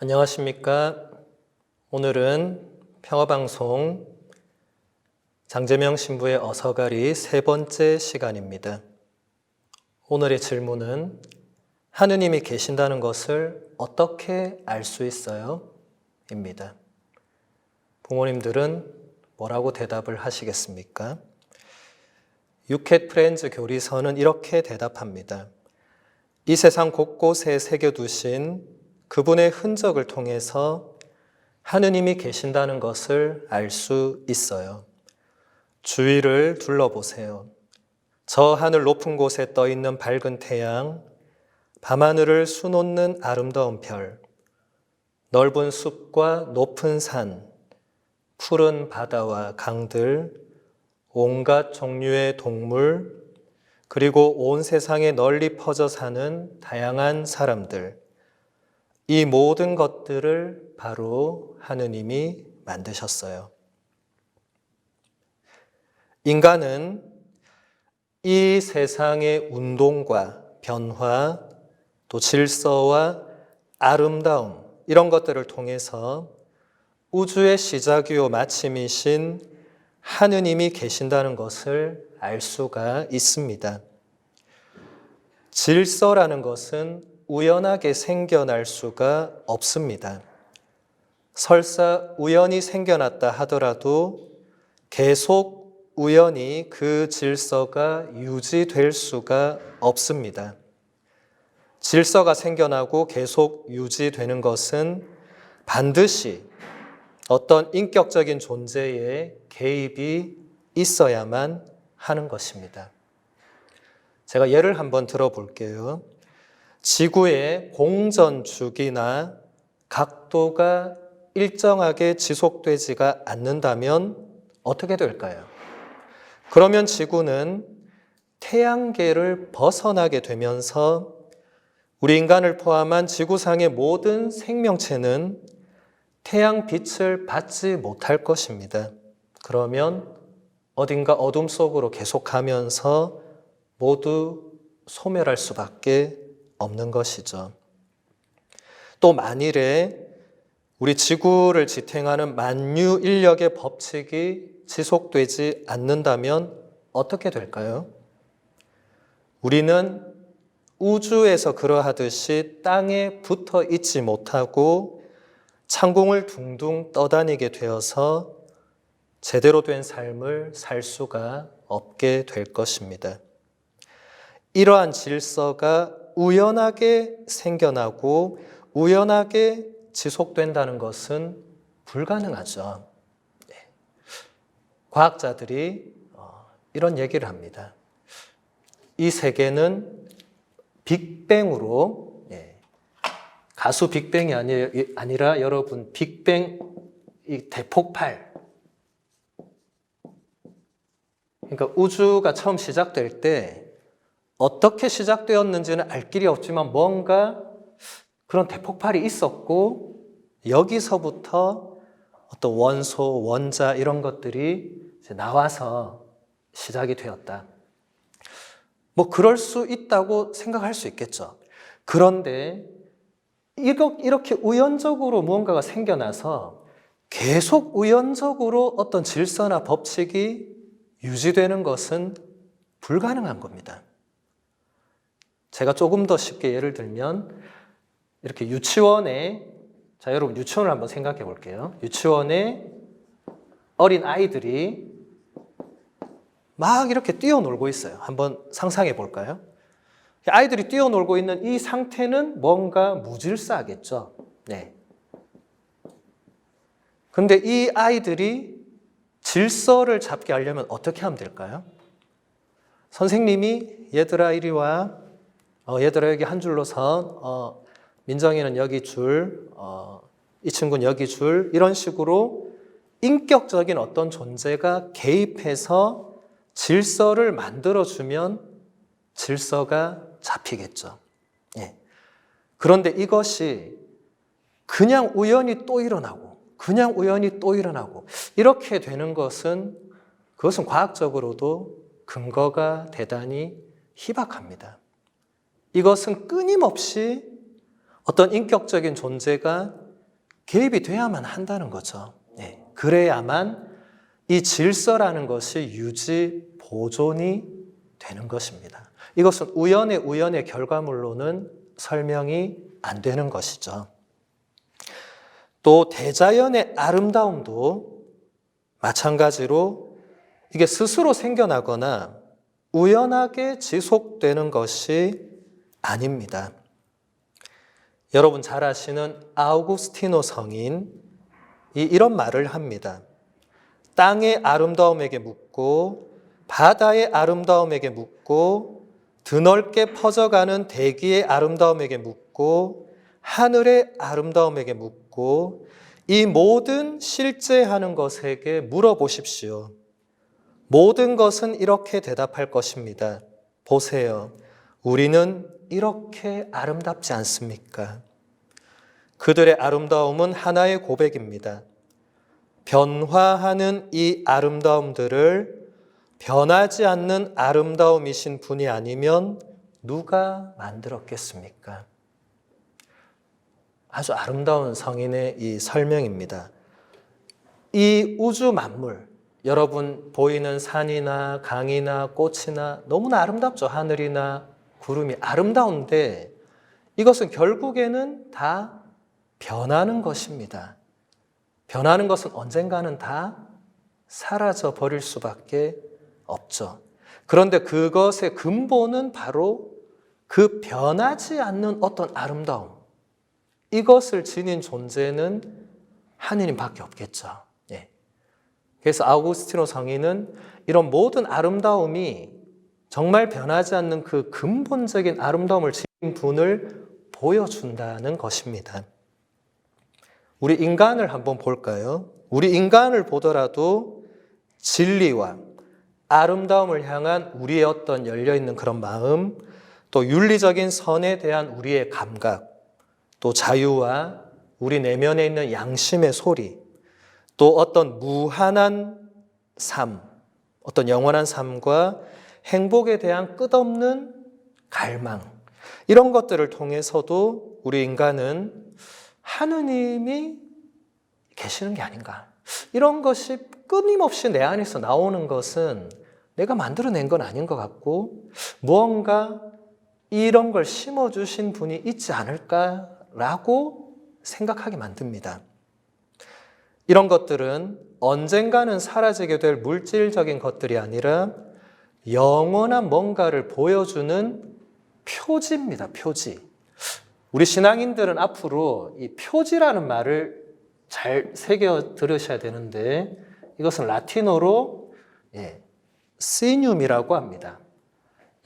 안녕하십니까. 오늘은 평화방송 장재명 신부의 어서가리 세 번째 시간입니다. 오늘의 질문은 하느님이 계신다는 것을 어떻게 알 수 있어요? 입니다. 부모님들은 뭐라고 대답을 하시겠습니까? 유캣 프렌즈 교리서는 이렇게 대답합니다. 이 세상 곳곳에 새겨두신 그분의 흔적을 통해서 하느님이 계신다는 것을 알 수 있어요. 주위를 둘러보세요. 저 하늘 높은 곳에 떠 있는 밝은 태양, 밤하늘을 수놓는 아름다운 별, 넓은 숲과 높은 산, 푸른 바다와 강들, 온갖 종류의 동물, 그리고 온 세상에 널리 퍼져 사는 다양한 사람들, 이 모든 것들을 바로 하느님이 만드셨어요. 인간은 이 세상의 운동과 변화, 또 질서와 아름다움, 이런 것들을 통해서 우주의 시작이요 마침이신 하느님이 계신다는 것을 알 수가 있습니다. 질서라는 것은 우연하게 생겨날 수가 없습니다. 설사 우연히 생겨났다 하더라도 계속 우연히 그 질서가 유지될 수가 없습니다. 질서가 생겨나고 계속 유지되는 것은 반드시 어떤 인격적인 존재의 개입이 있어야만 하는 것입니다. 제가 예를 한번 들어볼게요. 지구의 공전 주기나 각도가 일정하게 지속되지가 않는다면 어떻게 될까요? 그러면 지구는 태양계를 벗어나게 되면서 우리 인간을 포함한 지구상의 모든 생명체는 태양빛을 받지 못할 것입니다. 그러면 어딘가 어둠 속으로 계속 가면서 모두 소멸할 수밖에 없는 것이죠. 또 만일에 우리 지구를 지탱하는 만유인력의 법칙이 지속되지 않는다면 어떻게 될까요? 우리는 우주에서 그러하듯이 땅에 붙어 있지 못하고 창공을 둥둥 떠다니게 되어서 제대로 된 삶을 살 수가 없게 될 것입니다. 이러한 질서가 우연하게 생겨나고 우연하게 지속된다는 것은 불가능하죠. 과학자들이 이런 얘기를 합니다. 이 세계는 빅뱅으로, 가수 빅뱅이 아니라 여러분 빅뱅 이 대폭발, 그러니까 우주가 처음 시작될 때 어떻게 시작되었는지는 알 길이 없지만 뭔가 그런 대폭발이 있었고 여기서부터 어떤 원소, 원자 이런 것들이 이제 나와서 시작이 되었다. 뭐 그럴 수 있다고 생각할 수 있겠죠. 그런데 이렇게 우연적으로 무언가가 생겨나서 계속 우연적으로 어떤 질서나 법칙이 유지되는 것은 불가능한 겁니다. 제가 조금 더 쉽게 예를 들면 이렇게 유치원에, 자 여러분 유치원을 한번 생각해 볼게요. 유치원에 어린 아이들이 막 이렇게 뛰어놀고 있어요. 한번 상상해 볼까요? 아이들이 뛰어놀고 있는 이 상태는 뭔가 무질서하겠죠. 네. 근데 이 아이들이 질서를 잡게 하려면 어떻게 하면 될까요? 선생님이 얘들아 이리 와. 얘들아 여기 한 줄로 선. 민정이는 여기 줄. 이 친구는 여기 줄. 이런 식으로 인격적인 어떤 존재가 개입해서 질서를 만들어주면 질서가 잡히겠죠. 예. 그런데 이것이 그냥 우연히 또 일어나고 그냥 우연히 또 일어나고 이렇게 되는 것은 그것은 과학적으로도 근거가 대단히 희박합니다. 이것은 끊임없이 어떤 인격적인 존재가 개입이 돼야만 한다는 거죠. 예. 그래야만 이 질서라는 것이 유지, 보존이 되는 것입니다. 이것은 우연의 결과물로는 설명이 안 되는 것이죠. 또 대자연의 아름다움도 마찬가지로 이게 스스로 생겨나거나 우연하게 지속되는 것이 아닙니다. 여러분 잘 아시는 아우구스티노 성인이 이런 말을 합니다. 땅의 아름다움에게 묻고 바다의 아름다움에게 묻고 드넓게 퍼져가는 대기의 아름다움에게 묻고 하늘의 아름다움에게 묻고 이 모든 실제하는 것에게 물어보십시오. 모든 것은 이렇게 대답할 것입니다. 보세요. 우리는 이렇게 아름답지 않습니까? 그들의 아름다움은 하나의 고백입니다. 변화하는 이 아름다움들을 변하지 않는 아름다움이신 분이 아니면 누가 만들었겠습니까? 아주 아름다운 성인의 이 설명입니다. 이 우주 만물, 여러분 보이는 산이나 강이나 꽃이나 너무나 아름답죠. 하늘이나 구름이 아름다운데 이것은 결국에는 다 변하는 것입니다. 변하는 것은 언젠가는 다 사라져 버릴 수밖에 없죠. 그런데 그것의 근본은 바로 그 변하지 않는 어떤 아름다움, 이것을 지닌 존재는 하느님밖에 없겠죠. 예. 그래서 아우구스티노 성인은 이런 모든 아름다움이 정말 변하지 않는 그 근본적인 아름다움을 지닌 분을 보여준다는 것입니다. 우리 인간을 한번 볼까요? 우리 인간을 보더라도 진리와 아름다움을 향한 우리의 어떤 열려있는 그런 마음, 또 윤리적인 선에 대한 우리의 감각, 또 자유와 우리 내면에 있는 양심의 소리, 또 어떤 무한한 삶, 어떤 영원한 삶과 행복에 대한 끝없는 갈망, 이런 것들을 통해서도 우리 인간은 하느님이 계시는 게 아닌가. 이런 것이 끊임없이 내 안에서 나오는 것은 내가 만들어낸 건 아닌 것 같고 무언가 이런 걸 심어주신 분이 있지 않을까라고 생각하게 만듭니다. 이런 것들은 언젠가는 사라지게 될 물질적인 것들이 아니라 영원한 뭔가를 보여주는 표지입니다. 표지. 우리 신앙인들은 앞으로 이 표지라는 말을 잘 새겨 들으셔야 되는데 이것은 라틴어로 시듐이라고 합니다.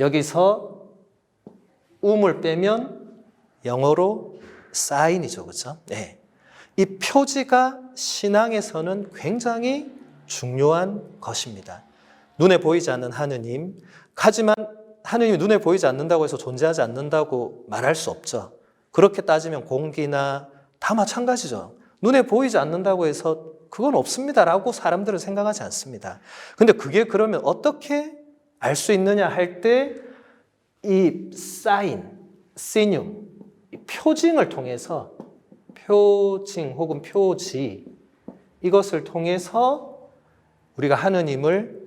여기서 음을 빼면 영어로 사인이죠. 그렇죠? 네. 이 표지가 신앙에서는 굉장히 중요한 것입니다. 눈에 보이지 않는 하느님, 하지만 하느님이 눈에 보이지 않는다고 해서 존재하지 않는다고 말할 수 없죠. 그렇게 따지면 공기나 다 마찬가지죠. 눈에 보이지 않는다고 해서 그건 없습니다라고 사람들은 생각하지 않습니다. 근데 그게 그러면 어떻게 알 수 있느냐 할 때 이 사인, 시듐, 표징을 통해서 표징 혹은 표지, 이것을 통해서 우리가 하느님을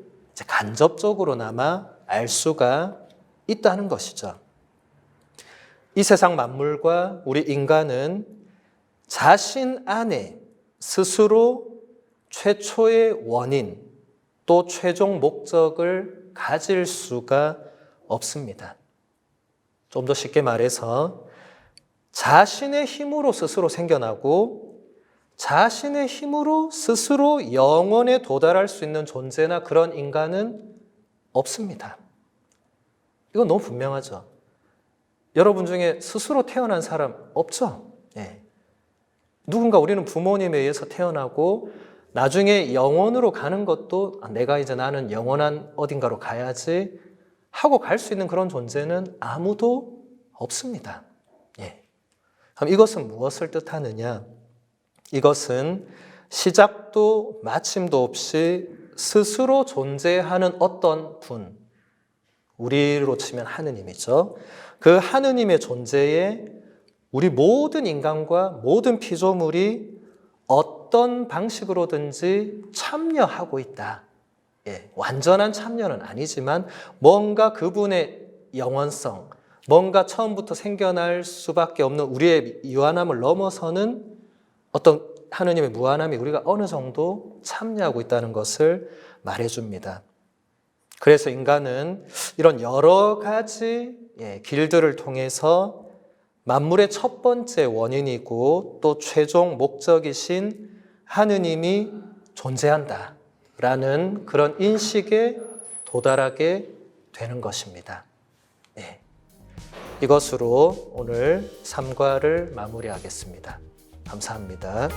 간접적으로나마 알 수가 있다는 것이죠. 이 세상 만물과 우리 인간은 자신 안에 스스로 최초의 원인 또 최종 목적을 가질 수가 없습니다. 좀 더 쉽게 말해서 자신의 힘으로 스스로 생겨나고 자신의 힘으로 스스로 영원에 도달할 수 있는 존재나 그런 인간은 없습니다. 이건 너무 분명하죠. 여러분 중에 스스로 태어난 사람 없죠? 네. 누군가 우리는 부모님에 의해서 태어나고 나중에 영원으로 가는 것도 내가 이제 나는 영원한 어딘가로 가야지 하고 갈 수 있는 그런 존재는 아무도 없습니다. 예. 그럼 이것은 무엇을 뜻하느냐? 이것은 시작도 마침도 없이 스스로 존재하는 어떤 분, 우리로 치면 하느님이죠. 그 하느님의 존재에 우리 모든 인간과 모든 피조물이 어떤 방식으로든지 참여하고 있다. 완전한 참여는 아니지만 뭔가 그분의 영원성, 뭔가 처음부터 생겨날 수밖에 없는 우리의 유한함을 넘어서는 어떤 하느님의 무한함이 우리가 어느 정도 참여하고 있다는 것을 말해줍니다. 그래서 인간은 이런 여러 가지 길들을 통해서 만물의 첫 번째 원인이고 또 최종 목적이신 하느님이 존재한다라는 그런 인식에 도달하게 되는 것입니다. 이것으로 오늘 3과를 마무리하겠습니다. 감사합니다.